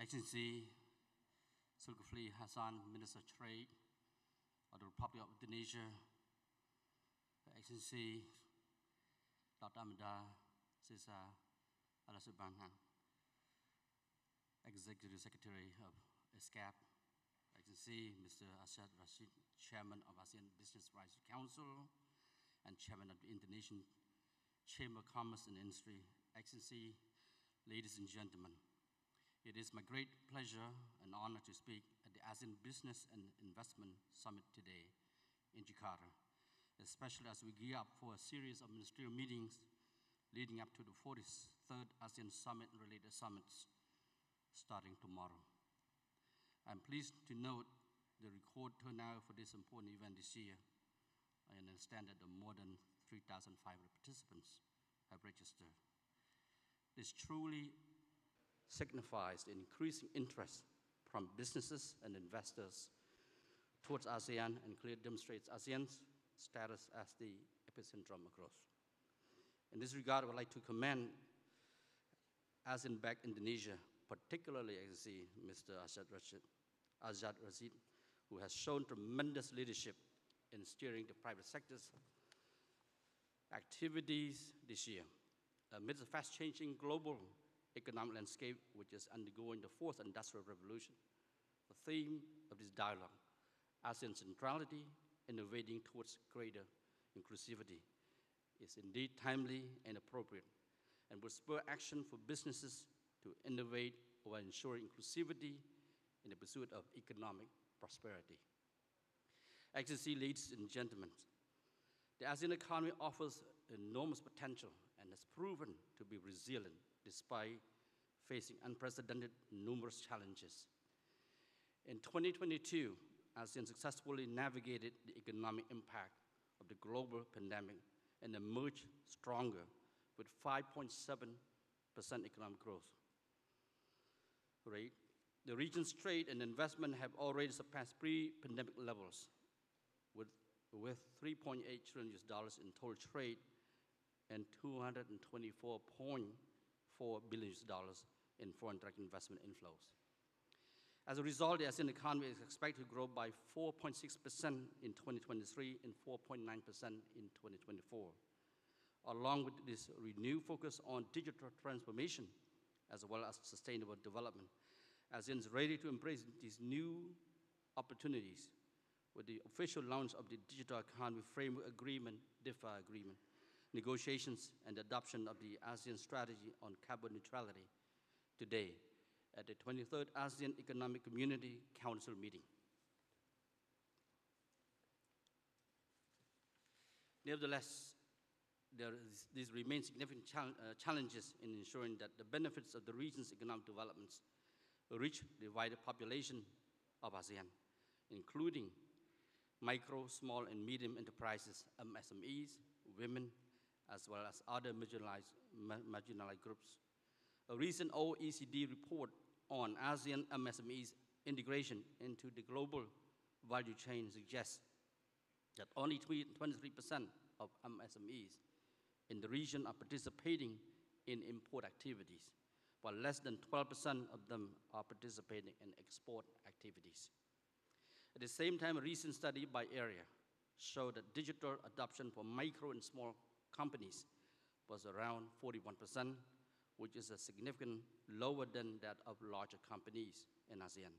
Excellency Zulkifli Hassan, Minister of Trade of the Republic of Indonesia, Excellency Dr. Amanda Cesar Alasubanghan, Executive Secretary of ESCAP, Excellency Mr. Asad Rashid, Chairman of ASEAN Business Rights Council and Chairman of the Indonesian Chamber of Commerce and Industry, Excellency, ladies and gentlemen, it is my great pleasure and honor to speak at the ASEAN Business and Investment Summit today in Jakarta, especially as we gear up for a series of ministerial meetings leading up to the 43rd ASEAN Summit and related summits starting tomorrow. I'm pleased to note the record turnout for this important event this year. I understand that more than 3,500 participants have registered. This truly signifies the increasing interest from businesses and investors towards ASEAN and clearly demonstrates ASEAN's status as the epicenter of growth. In this regard, I would like to commend ASEAN-backed Indonesia, particularly Excellency Mr. Azad Rashid, who has shown tremendous leadership in steering the private sector's activities this year. Amidst the fast-changing global economic landscape, which is undergoing the fourth industrial revolution, the theme of this dialogue, ASEAN centrality, innovating towards greater inclusivity, is indeed timely and appropriate, and will spur action for businesses to innovate while ensuring inclusivity in the pursuit of economic prosperity. Excellency, ladies and gentlemen, the ASEAN economy offers enormous potential and has proven to be resilient despite facing unprecedented numerous challenges. In 2022, ASEAN successfully navigated the economic impact of the global pandemic and emerged stronger with 5.7% economic growth rate. The region's trade and investment have already surpassed pre-pandemic levels with $3.8 trillion in total trade and $224.4 billion in foreign direct investment inflows. As a result, the ASEAN economy is expected to grow by 4.6% in 2023 and 4.9% in 2024. Along with this renewed focus on digital transformation as well as sustainable development, ASEAN is ready to embrace these new opportunities with the official launch of the Digital Economy Framework Agreement, DIFA Agreement, negotiations and adoption of the ASEAN Strategy on Carbon Neutrality today at the 23rd ASEAN Economic Community Council meeting. Nevertheless, these remain significant challenges in ensuring that the benefits of the region's economic developments reach the wider population of ASEAN, including micro, small, and medium enterprises, MSMEs, women, as well as other marginalized groups. A recent OECD report on ASEAN MSMEs integration into the global value chain suggests that only 23% of MSMEs in the region are participating in import activities, while less than 12% of them are participating in export activities. At the same time, a recent study by area showed that digital adoption for micro and small companies was around 41%, which is a significant lower than that of larger companies in ASEAN,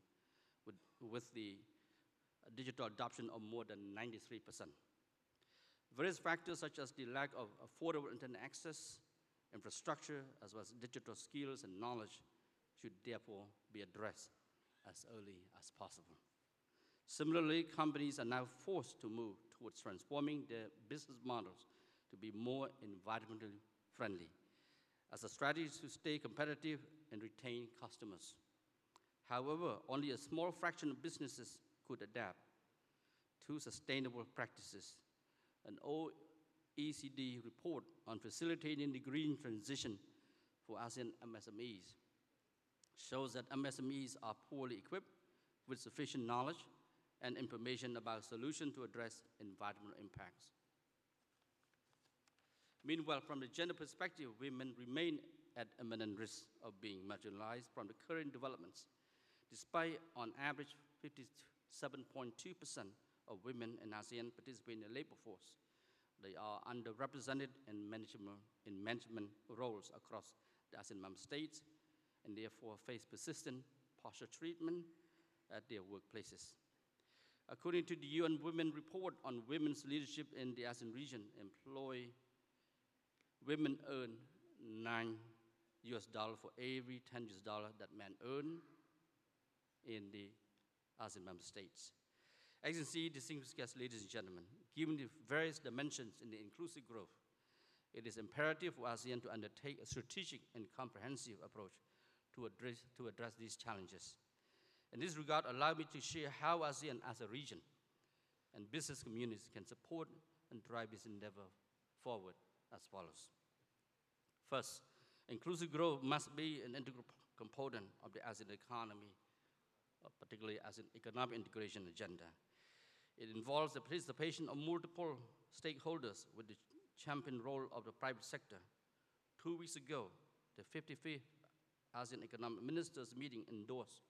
with the digital adoption of more than 93%. Various factors such as the lack of affordable internet access, infrastructure, as well as digital skills and knowledge should therefore be addressed as early as possible. Similarly, companies are now forced to move towards transforming their business models to be more environmentally friendly as a strategy to stay competitive and retain customers. However, only a small fraction of businesses could adapt to sustainable practices. An OECD report on facilitating the green transition for ASEAN MSMEs shows that MSMEs are poorly equipped with sufficient knowledge and information about solutions to address environmental impacts. Meanwhile, from the gender perspective, women remain at imminent risk of being marginalized from the current developments. Despite, on average, 57.2% of women in ASEAN participate in the labor force, they are underrepresented in management roles across the ASEAN member states and therefore face persistent partial treatment at their workplaces. According to the UN Women Report on Women's Leadership in the ASEAN region, women earn $9 for every $10 that men earn in the ASEAN member states. As you can see, distinguished guests, ladies and gentlemen, given the various dimensions in the inclusive growth, it is imperative for ASEAN to undertake a strategic and comprehensive approach to address these challenges. In this regard, allow me to share how ASEAN as a region and business communities can support and drive this endeavor forward as follows. First, inclusive growth must be an integral component of the ASEAN economy, particularly as an economic integration agenda. It involves the participation of multiple stakeholders with the champion role of the private sector. 2 weeks ago, the 55th ASEAN Economic Ministers meeting endorsed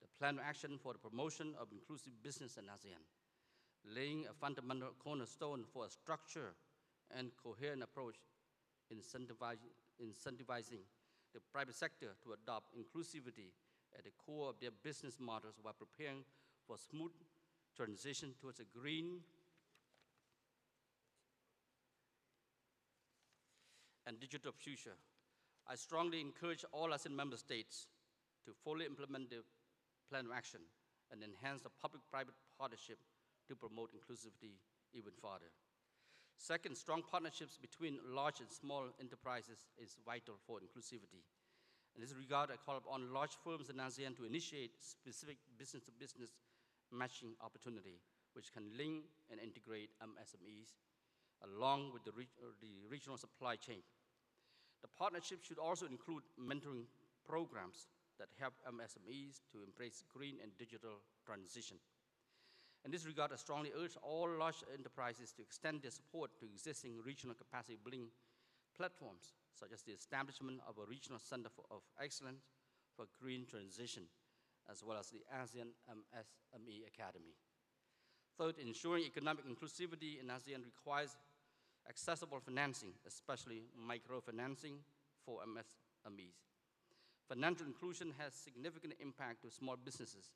the plan of action for the promotion of inclusive business in ASEAN, laying a fundamental cornerstone for a structured and coherent approach incentivizing the private sector to adopt inclusivity at the core of their business models while preparing for a smooth transition towards a green and digital future. I strongly encourage all ASEAN member states to fully implement the plan of action and enhance the public-private partnership to promote inclusivity even further. Second, strong partnerships between large and small enterprises is vital for inclusivity. In this regard, I call upon large firms in ASEAN to initiate specific business-to-business matching opportunity, which can link and integrate MSMEs along with the regional supply chain. The partnership should also include mentoring programs that help MSMEs to embrace green and digital transition. In this regard, I strongly urge all large enterprises to extend their support to existing regional capacity building platforms, such as the establishment of a regional center of excellence for green transition, as well as the ASEAN MSME Academy. Third, ensuring economic inclusivity in ASEAN requires accessible financing, especially microfinancing for MSMEs. Financial inclusion has significant impact to small businesses,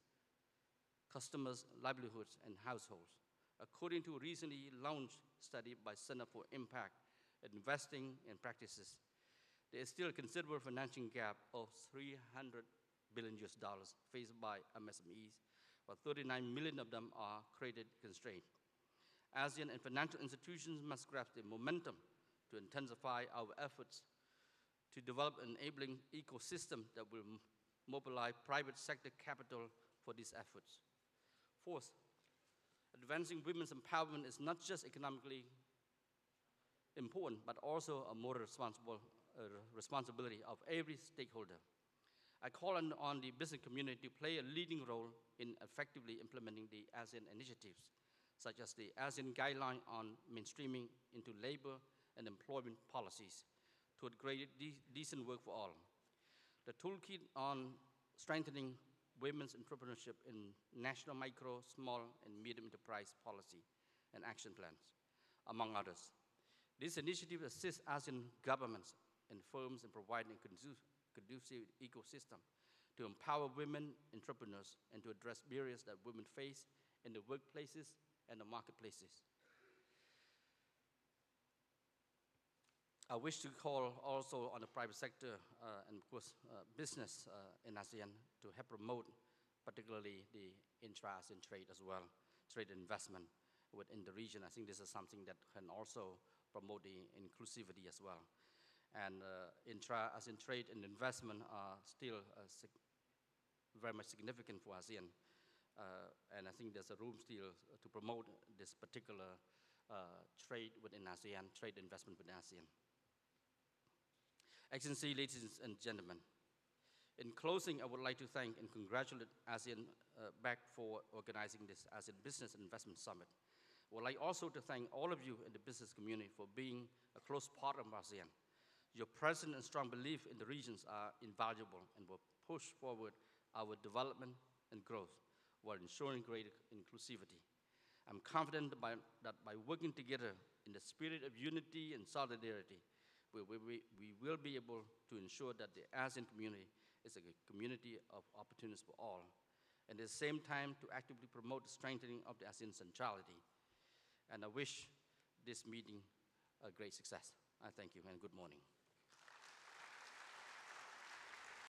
customers' livelihoods, and households. According to a recently launched study by Center for Impact Investing and Practices, there is still a considerable financing gap of $300 billion faced by MSMEs, while 39 million of them are credit constrained. ASEAN and financial institutions must grasp the momentum to intensify our efforts to develop an enabling ecosystem that will mobilize private sector capital for these efforts. Fourth, advancing women's empowerment is not just economically important, but also a moral responsibility of every stakeholder. I call on the business community to play a leading role in effectively implementing the ASEAN initiatives, such as the ASEAN Guideline on mainstreaming into labor and employment policies toward greater decent work for all. The toolkit on strengthening women's entrepreneurship in national micro, small, and medium enterprise policy and action plans, among others. This initiative assists ASEAN governments and firms in providing a conducive ecosystem to empower women entrepreneurs and to address barriers that women face in the workplaces and the marketplaces. I wish to call also on the private sector and of course business in ASEAN to help promote particularly the intra-ASEAN trade as well, trade investment within the region. I think this is something that can also promote the inclusivity as well. And intra-ASEAN trade and investment are still very much significant for ASEAN. And I think there's a room still to promote this particular trade within ASEAN, trade investment within ASEAN. Excellency, ladies and gentlemen, in closing, I would like to thank and congratulate ASEAN back for organizing this ASEAN Business and Investment Summit. I would like also to thank all of you in the business community for being a close partner of ASEAN, Your presence and strong belief in the regions are invaluable and will push forward our development and growth while ensuring greater inclusivity. I'm confident that by working together in the spirit of unity and solidarity, we will be able to ensure that the ASEAN community is a community of opportunities for all, and at the same time to actively promote the strengthening of the ASEAN centrality. And I wish this meeting a great success. I thank you and good morning.